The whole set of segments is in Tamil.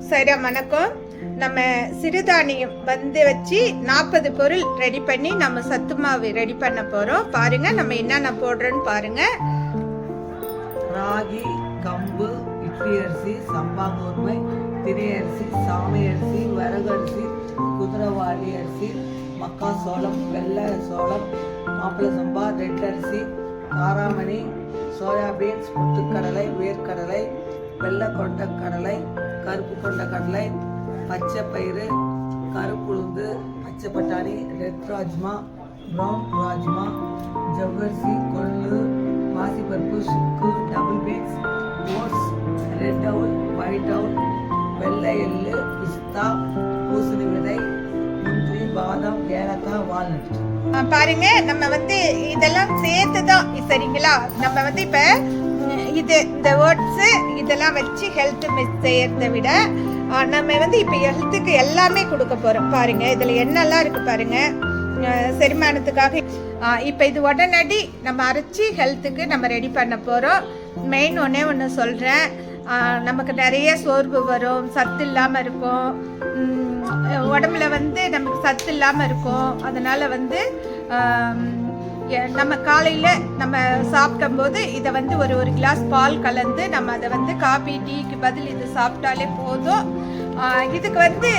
சைராம் வணக்கம். நம்ம சிறுதானியம் வச்சு 40 பொருள் ரெடி பண்ணி நம்ம சத்து மாவு ரெடி பண்ண போறோம். பாருங்க நம்ம என்னென்ன போடுறோன்னு பாருங்க. ராகி, கம்பு, இட்லி அரிசி, சம்பா கோதுமை, தினை அரிசி, சாமை அரிசி, வரகரிசி, குதிரைவாளி அரிசி, மக்கா சோளம், வெள்ளை சோளம், மாப்பிள்ளை சம்பா, ரெட் அரிசி, காராமணி, சோயாபீன்ஸ், முத்துக்கடலை, வேர்க்கடலை, வெள்ளை கொண்ட கடலை, கருப்பு கொண்ட கடலை, பச்சை பயிறு, கருப்புளுந்து, பச்சை பட்டாணி, ரெட் ராஜ்மா, ப்ரௌன் ராஜ்மா, ஜவ்வரிசி, கொள்ளு, பாசிப்பருப்பு, சுக்கு, டபுள் பீன்ஸ், ஓட்ஸ், ரெட் அவுல், ஒயிட் அவுல், வெள்ளை எள்ளு, பிஸ்தா, பூசணி விதை, முந்திரி, பாதாம், ஏலக்காய், வால்நட். பாருங்க நம்ம இதெல்லாம் சேர்த்து தான் சரிங்களா. நம்ம இப்ப இந்த ஓட்ஸ் இதெல்லாம் வச்சு ஹெல்த் மிஸ் செய்யறதை விட நம்ம இப்ப ஹெல்த்துக்கு எல்லாமே கொடுக்க போறோம். பாருங்க இதுல என்னெல்லாம் இருக்கு பாருங்க. செரிமானத்துக்காக இப்ப இது உடனடி நம்ம அரைச்சி ஹெல்த்துக்கு நம்ம ரெடி பண்ண போறோம். மெயின் ஒன்று சொல்றேன், நமக்கு நிறைய சோர்வு வரும், சத்து இல்லாம இருக்கும், உடம்புல நமக்கு சத்து இல்லாம இருக்கும். அதனால நம்ம காலையில் நம்ம சாப்பிடும் போது இதை ஒரு கிளாஸ் பால் கலந்து நம்ம அதை காபி டீக்கு பதில் இது சாப்பிட்டாலே போதும். இதுக்கு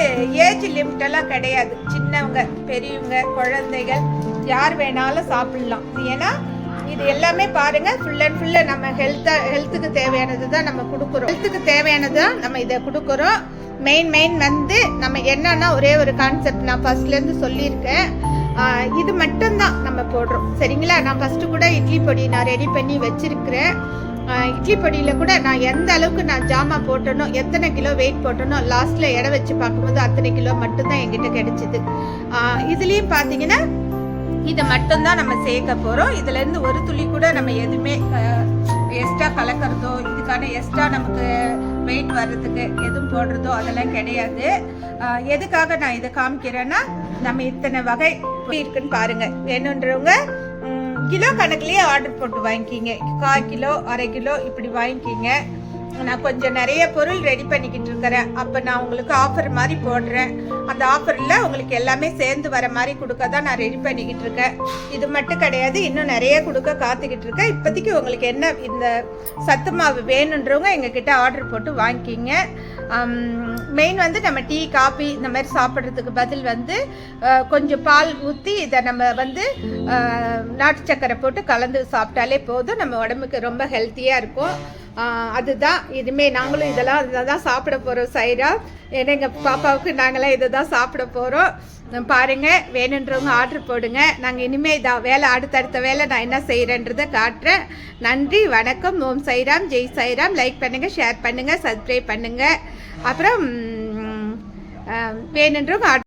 ஏஜ் லிமிட்டெல்லாம் கிடையாது. சின்னவங்க, பெரியவங்க, குழந்தைகள் யார் வேணாலும் சாப்பிடலாம். ஏன்னா இது எல்லாமே பாருங்க ஃபுல் அண்ட் ஃபுல்லு நம்ம ஹெல்த்துக்கு தேவையானது தான் நம்ம கொடுக்குறோம். ஹெல்த்துக்கு தேவையானது தான் நம்ம இதை கொடுக்குறோம். மெயின் நம்ம என்னன்னா ஒரே ஒரு கான்செப்ட் நான் ஃபர்ஸ்ட்லேருந்து சொல்லியிருக்கேன். இது மட்டும்தான் நம்ம போடுறோம் சரிங்களா. நான் ஃபஸ்ட்டு கூட இட்லி பொடி நான் ரெடி பண்ணி வச்சிருக்கிறேன். இட்லி பொடியில் கூட நான் எந்த அளவுக்கு நான் ஜாமா போட்டனோ, எத்தனை கிலோ வெயிட் போட்டனோ, லாஸ்ட்டில் எடை வச்சு பார்க்கும்போது அத்தனை கிலோ மட்டும்தான் என்கிட்ட கிடைச்சிது. இதுலேயும் பார்த்தீங்கன்னா இதை மட்டும்தான் நம்ம சேர்க்க போகிறோம். இதுலேருந்து ஒரு துளி கூட நம்ம எதுவுமே எக்ஸ்ட்ரா கலக்கிறதோ, இதுக்கான எக்ஸ்ட்ரா நமக்கு வெயிட் வர்றதுக்கு எதுவும் போடுறதோ அதெல்லாம் கிடையாது. எதுக்காக நான் இதை காமிக்கிறேன்னா, நம்ம இத்தனை வகை இருக்குன்னு பாருங்க. வேணுன்றவங்க கிலோ கணக்குலயே ஆர்டர் போட்டு வாங்கிக்கிங்க. 1/4 கிலோ, 1/2 கிலோ இப்படி வாங்கிக்கிங்க. நான் கொஞ்சம் நிறைய பொருள் ரெடி பண்ணிக்கிட்டு இருக்கிறேன். அப்போ நான் உங்களுக்கு ஆஃபர் மாதிரி போடுறேன். அந்த ஆஃபரில் உங்களுக்கு எல்லாமே சேர்ந்து வர மாதிரி கொடுக்க தான் நான் ரெடி பண்ணிக்கிட்டு இருக்கேன். இது மட்டும் கிடையாது, இன்னும் நிறைய கொடுக்க காத்துக்கிட்டு இருக்கேன். இப்போதைக்கு உங்களுக்கு என்ன இந்த சத்து மாவு வேணுன்றவங்க எங்ககிட்ட ஆர்டர் போட்டு வாங்கிக்கிங்க. மெயின் நம்ம டீ, காஃபி இந்த மாதிரி சாப்பிட்றதுக்கு பதில் கொஞ்சம் பால் ஊற்றி இதை நம்ம நாட்டு சக்கரை போட்டு கலந்து சாப்பிட்டாலே போதும். நம்ம உடம்புக்கு ரொம்ப ஹெல்த்தியாக இருக்கும். அதுதான் இதுமே நாங்களும் இதை தான் சாப்பிட போகிறோம் சைரா. ஏன்னா எங்கள் பாப்பாவுக்கு நாங்களாம் இதை தான் சாப்பிட போகிறோம். பாருங்கள், வேணுன்றவங்க ஆர்டர் போடுங்க. நாங்கள் இனிமேல் இதான் அடுத்தடுத்த வேலை நான் என்ன செய்கிறேன்றதை காட்டுறேன். நன்றி, வணக்கம். ஓம் சைராம், ஜெய் சைராம். லைக் பண்ணுங்கள், ஷேர் பண்ணுங்கள், சப்ஸ்கிரைப் பண்ணுங்கள். அப்புறம் வேணுன்றவங்க